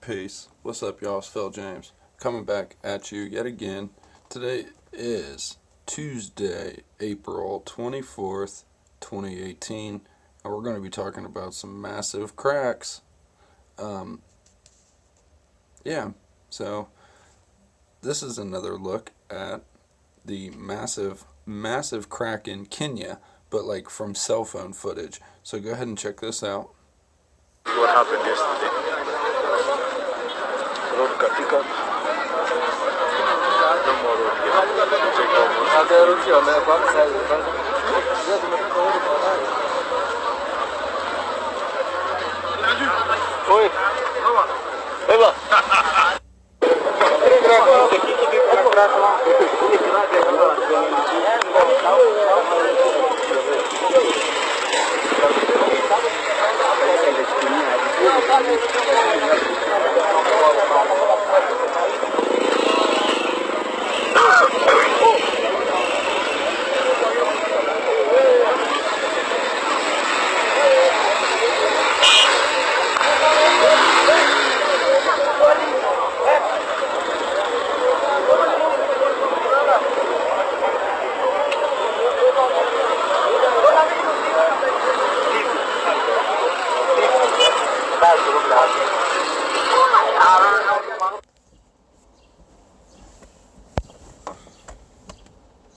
Peace. What's up, y'all? It's Phil James coming back at you yet again. Today is Tuesday, April 24th, 2018, and we're going to be talking about some massive cracks. So this is another look at the massive crack in Kenya, but like from cell phone footage. So go ahead and check this out. What happened yesterday? Road katika. No more road here. Oi. Eva.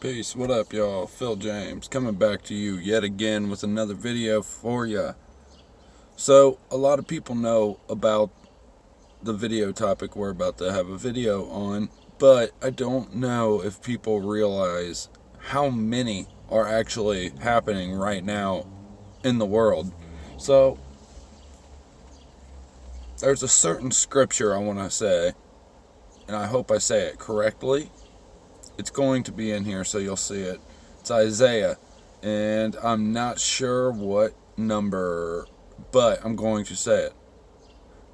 Peace. What up, y'all? Phil James coming back to you yet again with another video for ya. So a lot of people know about the video topic we're about to have a video on, but I don't know if people realize how many are actually happening right now in the world. So there's a certain scripture I want to say, and I hope I say it correctly. It's going to be in here, so you'll see it. It's Isaiah, and I'm not sure what number, but I'm going to say it.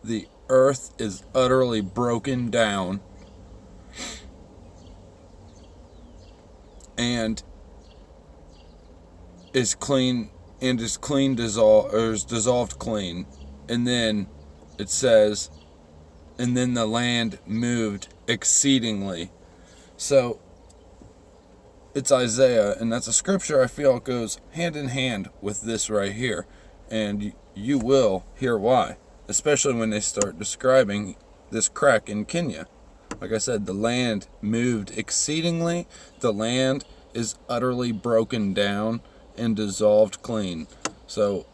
The earth is utterly broken down, and is dissolved clean. And then it says, and then the land moved exceedingly. So it's Isaiah, and that's a scripture I feel goes hand in hand with this right here, and you will hear why, especially when they start describing this crack in Kenya. Like I said, the land moved exceedingly. The land is utterly broken down and dissolved clean. So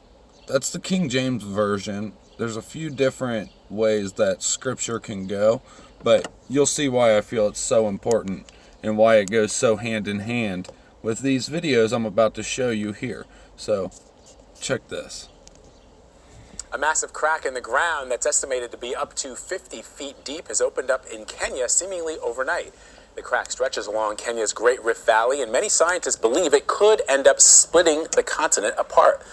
that's the King James version. There's a few different ways that scripture can go, but you'll see why I feel it's so important and why it goes so hand in hand with these videos I'm about to show you here. So check this. A massive crack in the ground that's estimated to be up to 50 feet deep has opened up in Kenya seemingly overnight. The crack stretches along Kenya's Great Rift Valley, and many scientists believe it could end up splitting the continent apart.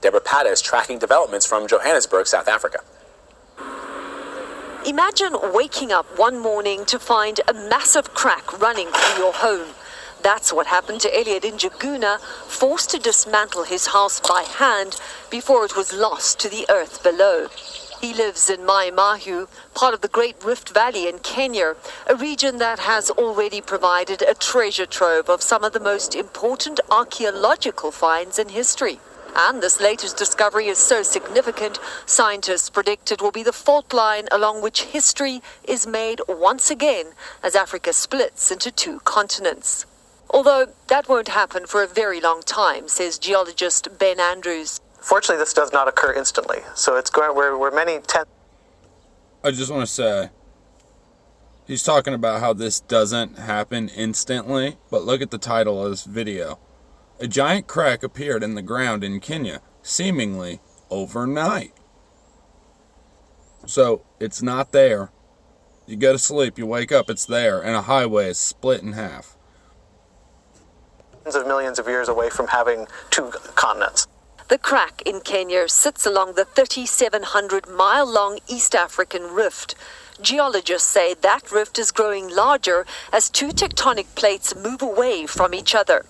Deborah Pata is tracking developments from Johannesburg, South Africa. Imagine waking up one morning to find a massive crack running through your home. That's what happened to Elliot in Jaguna, forced to dismantle his house by hand before it was lost to the earth below. He lives in Mai Mahiu, part of the Great Rift Valley in Kenya, a region that has already provided a treasure trove of some of the most important archaeological finds in history. And this latest discovery is so significant, scientists predict it will be the fault line along which history is made once again as Africa splits into two continents. Although that won't happen for a very long time, says geologist Ben Andrews. Fortunately, this does not occur instantly, so it's going we're many tens. I just want to say, he's talking about how this doesn't happen instantly, but look at the title of this video. A giant crack appeared in the ground in Kenya, seemingly overnight. So, it's not there. You go to sleep, you wake up, it's there, and a highway is split in half. Tens of millions of years away from having two continents. The crack in Kenya sits along the 3,700-mile-long East African rift. Geologists say that rift is growing larger as two tectonic plates move away from each other.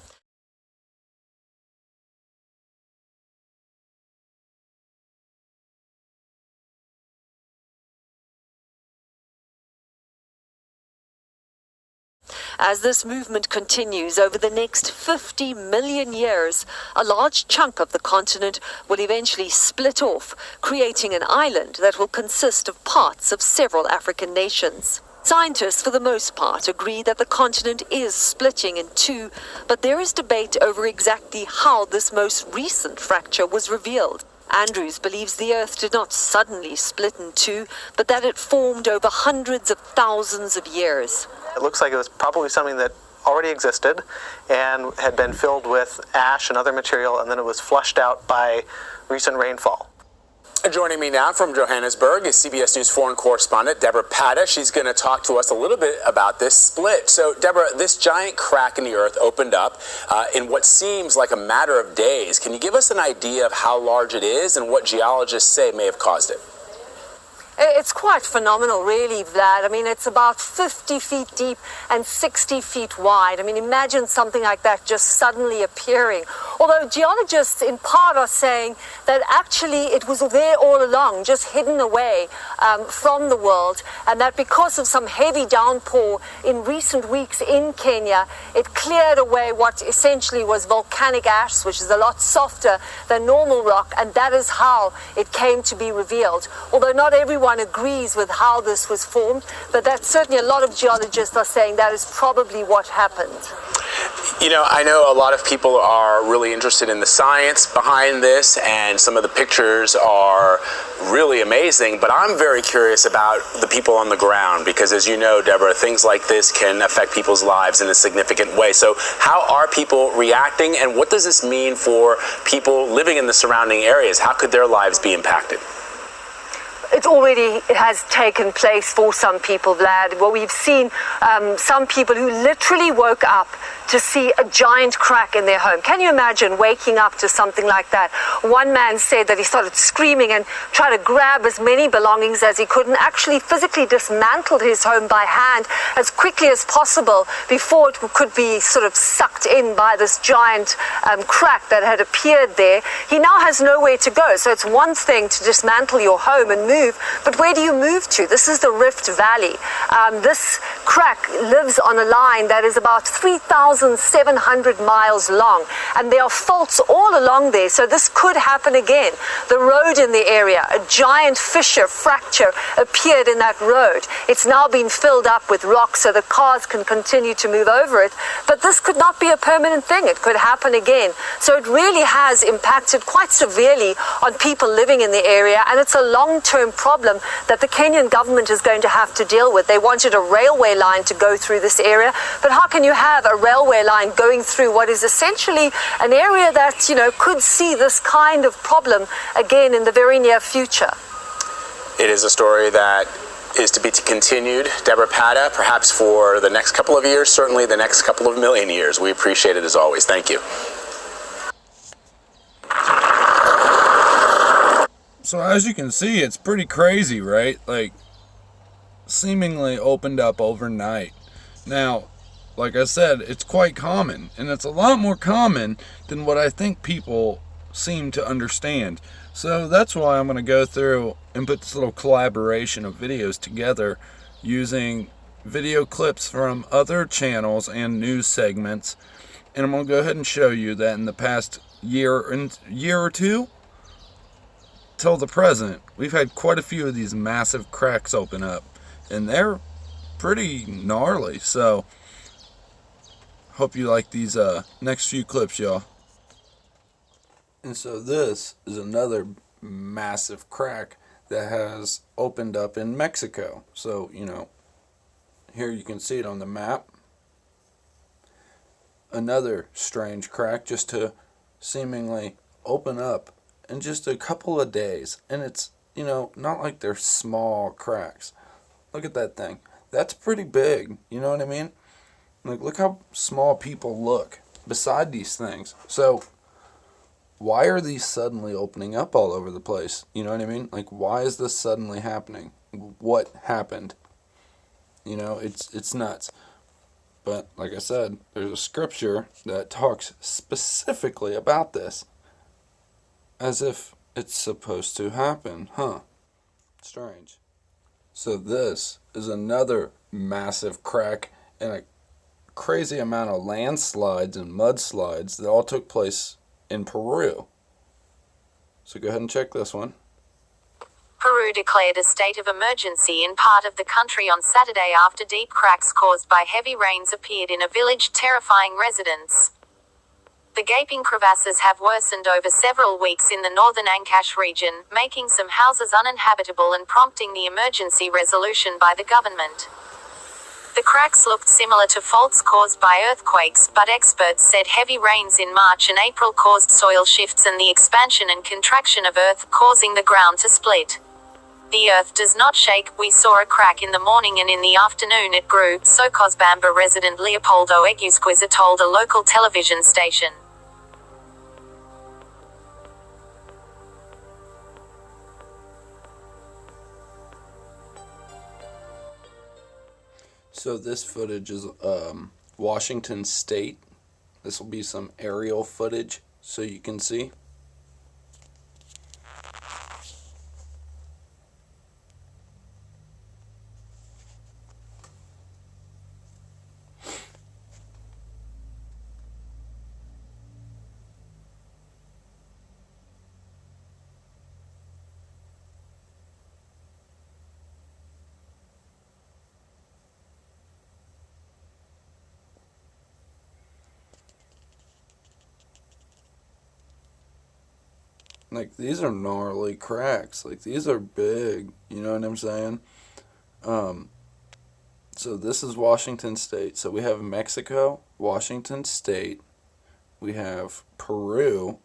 As this movement continues over the next 50 million years, a large chunk of the continent will eventually split off, creating an island that will consist of parts of several African nations. Scientists, for the most part, agree that the continent is splitting in two, but there is debate over exactly how this most recent fracture was revealed. Andrews believes the Earth did not suddenly split in two, but that it formed over hundreds of thousands of years. It looks like it was probably something that already existed and had been filled with ash and other material, and then it was flushed out by recent rainfall. Joining me now from Johannesburg is CBS News foreign correspondent Deborah Patta. She's going to talk to us a little bit about this split. So, Deborah, this giant crack in the Earth opened up in what seems like a matter of days. Can you give us an idea of how large it is and what geologists say may have caused it? It's quite phenomenal, really, Vlad. I mean, it's about 50 feet deep and 60 feet wide. I mean, imagine something like that just suddenly appearing. Although geologists in part are saying that actually it was there all along, just hidden away from the world, and that because of some heavy downpour in recent weeks in Kenya, it cleared away what essentially was volcanic ash, which is a lot softer than normal rock, and that is how it came to be revealed. Although not everyone agrees with how this was formed, but that's certainly a lot of geologists are saying that is probably what happened. You know, I know a lot of people are really interested in the science behind this, and some of the pictures are really amazing, but I'm very curious about the people on the ground, because as you know, Deborah, things like this can affect people's lives in a significant way. So how are people reacting, and what does this mean for people living in the surrounding areas? How could their lives be impacted? It has taken place for some people, Vlad. Well, we've seen some people who literally woke up to see a giant crack in their home. Can you imagine waking up to something like that? One man said that he started screaming and tried to grab as many belongings as he could and actually physically dismantled his home by hand as quickly as possible before it could be sort of sucked in by this giant crack that had appeared there. He now has nowhere to go. So it's one thing to dismantle your home and move, but where do you move to? This is the Rift Valley. This crack lives on a line that is about 3,700 miles long, and there are faults all along there, so this could happen again. The road in the area, a giant fissure, fracture appeared in that road. It's now been filled up with rocks so the cars can continue to move over it, but this could not be a permanent thing. It could happen again. So it really has impacted quite severely on people living in the area, and it's a long-term problem that the Kenyan government is going to have to deal with. They wanted a railway line to go through this area, but how can you have a railway line going through what is essentially an area that, you know, could see this kind of problem again in the very near future? It is a story that is to be continued, Deborah Patta, perhaps for the next couple of years, certainly the next couple of million years. We appreciate it as always. Thank you. So as you can see, it's pretty crazy, right? Like, seemingly opened up overnight. Now, like I said, it's quite common, and it's a lot more common than what I think people seem to understand. So that's why I'm going to go through and put this little collaboration of videos together using video clips from other channels and news segments. And I'm going to go ahead and show you that in the past year or two, till the present, we've had quite a few of these massive cracks open up, and they're pretty gnarly. So hope you like these next few clips, y'all. And so this is another massive crack that has opened up in Mexico. So, you know, here you can see it on the map. Another strange crack just to seemingly open up in just a couple of days. And it's, you know, not like they're small cracks. Look at that thing. That's pretty big. You know what I mean? Like, look how small people look beside these things. So why are these suddenly opening up all over the place? You know what I mean? Like, why is this suddenly happening? What happened? You know, it's nuts. But like I said, there's a scripture that talks specifically about this, as if it's supposed to happen. Huh. Strange. So this is another massive crack in a crazy amount of landslides and mudslides that all took place in Peru. So go ahead and check this one. Peru declared a state of emergency in part of the country on Saturday after deep cracks caused by heavy rains appeared in a village, terrifying residents. The gaping crevasses have worsened over several weeks in the northern Ancash region, making some houses uninhabitable and prompting the emergency resolution by the government. The cracks looked similar to faults caused by earthquakes, but experts said heavy rains in March and April caused soil shifts and the expansion and contraction of earth, causing the ground to split. The earth does not shake. We saw a crack in the morning and in the afternoon it grew, so Cosbamba resident Leopoldo Egusquiza told a local television station. So this footage is Washington State. This will be some aerial footage so you can see. Like, these are gnarly cracks. Like, these are big. You know what I'm saying? So this is Washington State. So we have Mexico, Washington State. We have Peru,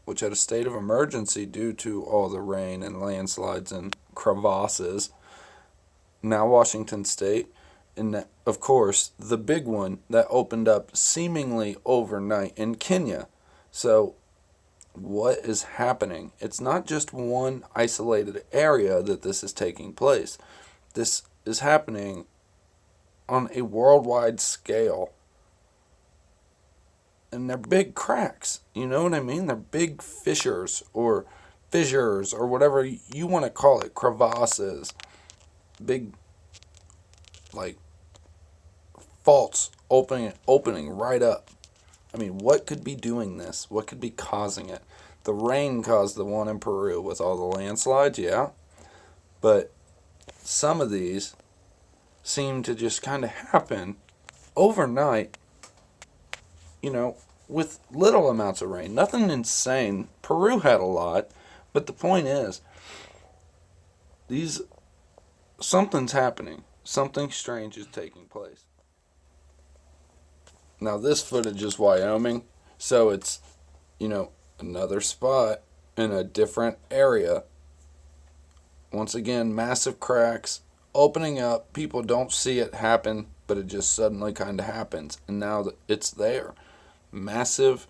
which had a state of emergency due to all the rain and landslides and crevasses. Now Washington State. And, of course, the big one that opened up seemingly overnight in Kenya. So what is happening? It's not just one isolated area that this is taking place. This is happening on a worldwide scale. And they're big cracks. You know what I mean? They're big fissures or whatever you want to call it. Crevasses. Big, like, faults opening right up. I mean, what could be doing this? What could be causing it? The rain caused the one in Peru with all the landslides, yeah. But some of these seem to just kind of happen overnight, you know, with little amounts of rain. Nothing insane. Peru had a lot, but the point is, something's happening. Something strange is taking place. Now this footage is Wyoming, so it's, you know, another spot in a different area. Once again, massive cracks opening up. People don't see it happen, but it just suddenly kind of happens. And now it's there. Massive,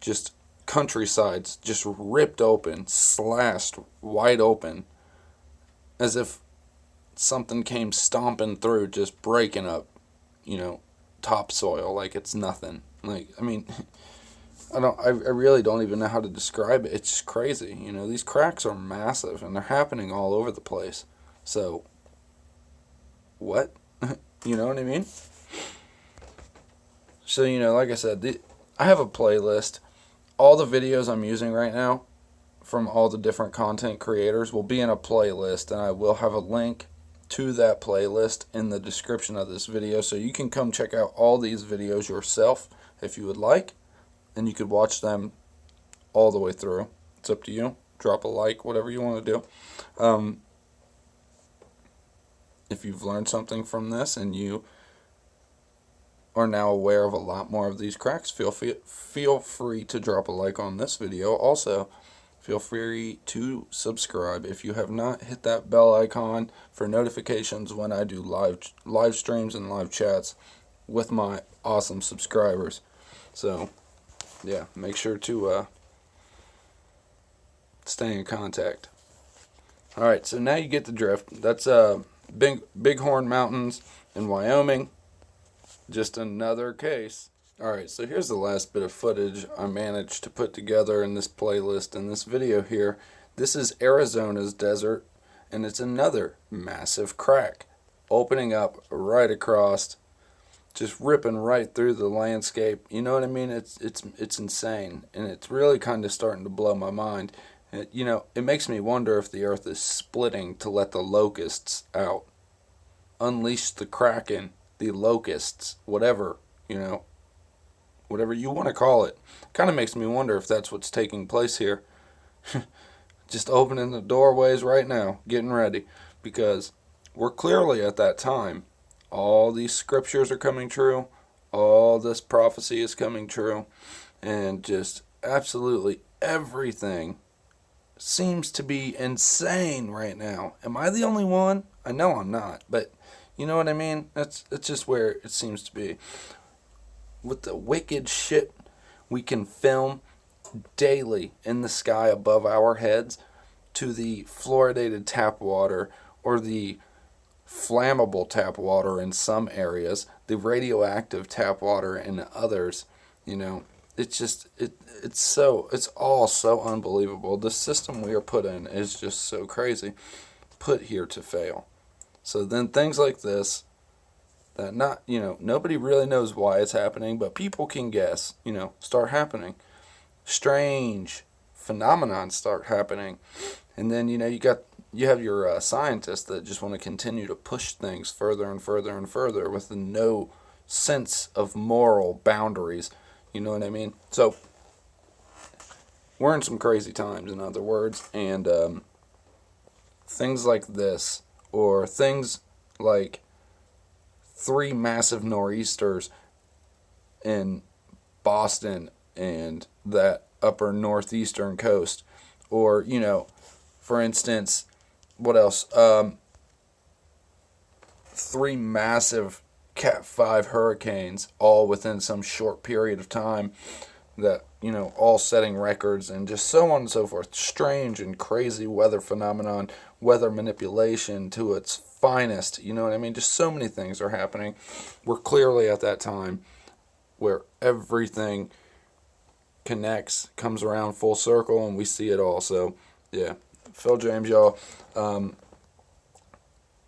just countrysides just ripped open, slashed wide open, as if something came stomping through, just breaking up, you know, topsoil like it's nothing. Like, I mean, I really don't even know how to describe it. It's just crazy. You know, these cracks are massive and they're happening all over the place. So, what? You know what I mean? So, you know, like I said, I have a playlist. All the videos I'm using right now from all the different content creators will be in a playlist, and I will have a link to that playlist in the description of this video, so you can come check out all these videos yourself if you would like, and you could watch them all the way through. It's up to you. Drop a like, whatever you want to do. If you've learned something from this and you are now aware of a lot more of these cracks, feel free to drop a like on this video. Also, feel free to subscribe. If you have not, hit that bell icon for notifications when I do live streams and live chats with my awesome subscribers. So, yeah, make sure to stay in contact. Alright, so now you get the drift. That's Bighorn Mountains in Wyoming. Just another case. Alright, so here's the last bit of footage I managed to put together in this playlist in this video here. This is Arizona's desert, and it's another massive crack opening up right across just ripping right through the landscape. You know what I mean? It's insane, and it's really kind of starting to blow my mind. It makes me wonder if the earth is splitting to let the locusts out. Unleash the kraken, the locusts, whatever, whatever you want to call it. Kind of makes me wonder if that's what's taking place here. Just opening the doorways right now, getting ready, because we're clearly at that time. All these scriptures are coming true. All this prophecy is coming true. And just absolutely everything seems to be insane right now. Am I the only one? I know I'm not, but you know what I mean? That's just where it seems to be. With the wicked shit we can film daily in the sky above our heads, to the fluoridated tap water or the flammable tap water in some areas, the radioactive tap water in others, it's all so unbelievable. The system we are put in is just so crazy, put here to fail. So then things like this, that nobody really knows why it's happening, but people can guess, start happening. Strange phenomenon start happening. And then, you have your scientists that just want to continue to push things further and further and further with no sense of moral boundaries. You know what I mean? So, we're in some crazy times, in other words. And things like this, or things like 3 massive nor'easters in Boston and that upper northeastern coast, or for instance, what else? 3 massive Cat 5 hurricanes, all within some short period of time, that all setting records, and just so on and so forth. Strange and crazy weather phenomenon, weather manipulation to its finest. You know what I mean? Just so many things are happening. We're clearly at that time where everything connects, comes around full circle, and we see it all. So yeah, Phil James, y'all.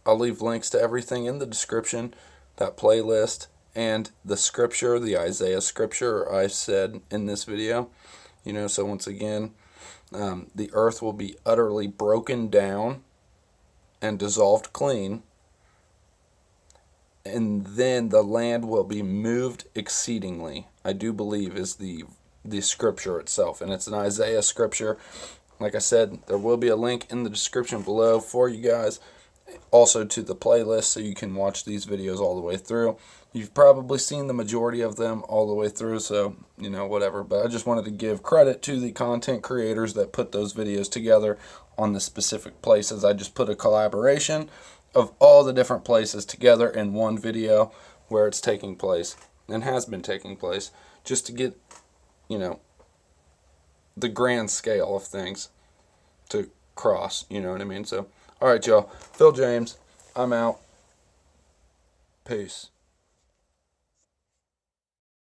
I'll leave links to everything in the description, that playlist, and the scripture, the Isaiah scripture I said in this video. So once again, the earth will be utterly broken down and dissolved clean, and then the land will be moved exceedingly, I do believe is the scripture itself, and it's an Isaiah scripture. Like I said, there will be a link in the description below for you guys, also to the playlist, so you can watch these videos all the way through. You've probably seen the majority of them all the way through, so whatever. But I just wanted to give credit to the content creators that put those videos together on the specific places. I just put a collaboration of all the different places together in one video where it's taking place and has been taking place, just to get the grand scale of things to cross, you know what I mean? So, alright, y'all. Phil James, I'm out. Peace.